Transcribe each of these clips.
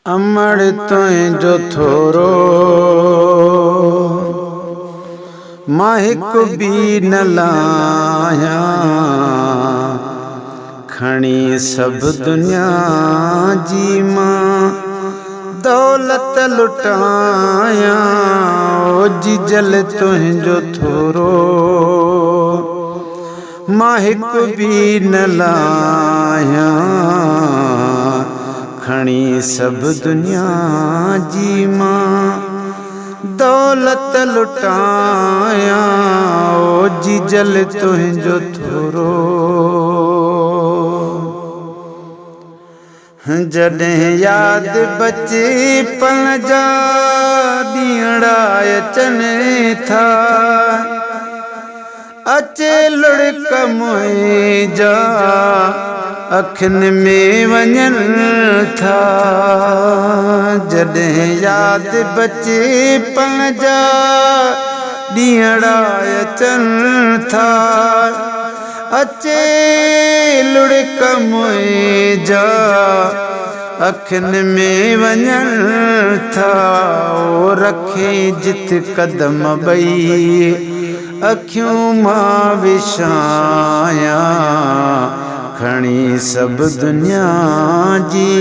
अमड़ तुंहिंजो थोरो मां हिकु बि न लाहियां, खणी सभु दुनिया जी मां दौलत लुटायां। ओ जिजल तुंहिंजो थोरो मां हिकु बि न लाहियां, खणी सभु दुनिया जी मां दौलत लुटायां। ओ जिजल तुंहिंजो थोरो जॾहिं यादि बचपन जा ॾींहड़ा अचनि था, अचे लुढ़क मुंहिंजा अखियुनि में वञनि था। जॾहिं यादि बचपन जा ॾींहड़ा अचनि था, अचे लुढ़क मुंहिंजा अखियुनि में वञनि था। ओ रखे जित कदम ॿई अखियूं मां विछायां, खणी सभु दुनिया जी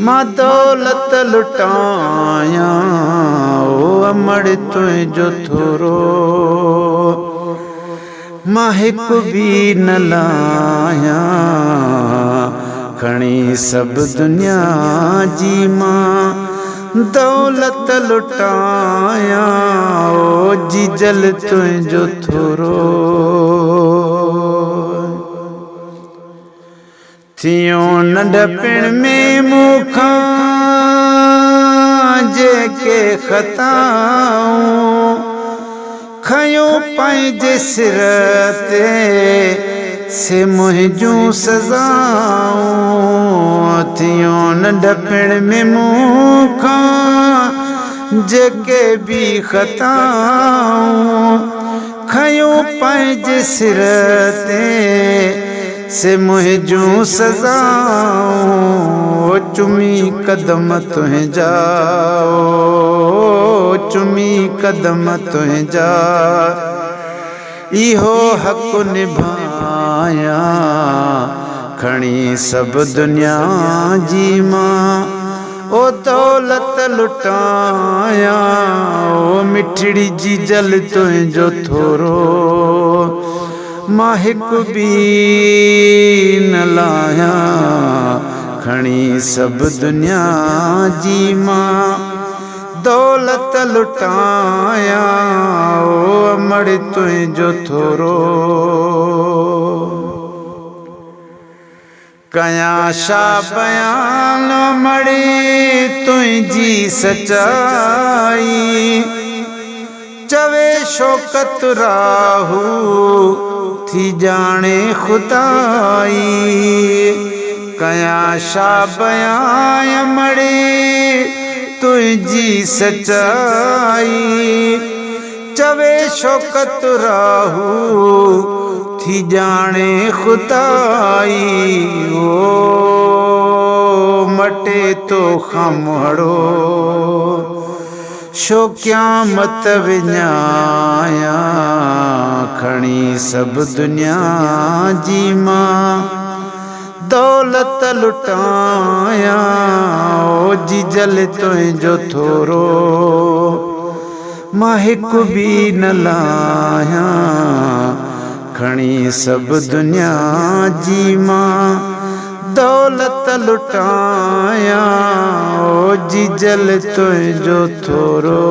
मां दौलत लुटायां। ओ अमड़ तुंहिंजो थोरो मां हिकु बि न लाहियां, खणी सभु दुनिया जी मां दौलत लुटायां। ओ जिजल तुंहिंजो थोरो थियो नंढपिण में मूंखां जेके ख़ताऊं, खयो पंहिंजे सिर ते से मुंहिंजूं सज़ाऊं। थियो नंढपिण में मूंखां जेके बि ख़ताऊं, खयो पंहिंजे सिर ते से मुंहिंजूं सज़ाऊं। चुमी कदम तुंहिंजा, चुमी कदम तुंहिंजा इहो हक़ निभायां, खणी सभु दुनिया जी मां ओ दौलत लुटायां। ओ मिठड़ी जिजल तुंहिंजो थोरो मां हिकु बि न लाहियां, खणी सभु दुनिया जी मां दौलत लुटायां। ओ अमड़ तुंहिंजो थोरो कयां छा बयान अमड़ी तुंहिंजी सचाई, चवे शौकत राहू थी ॼाणे खुदाई। कयां छा बयान अमड़ी तुंहिंजी सचाई, चवे शौकत राहू थी ॼाणे खुदाई। ओ मटे तो खमड़ो शो क़यामत विञायां, खणी सभु दुनिया जी मां दौलत लुटायां। ओ जिजल तुंहिंजो थोरो मां हिकु बि न लाहियां, खणी सभु दुनिया जी मां दौलत लुटायां। ओ जिजल तुंहिंजो थोरो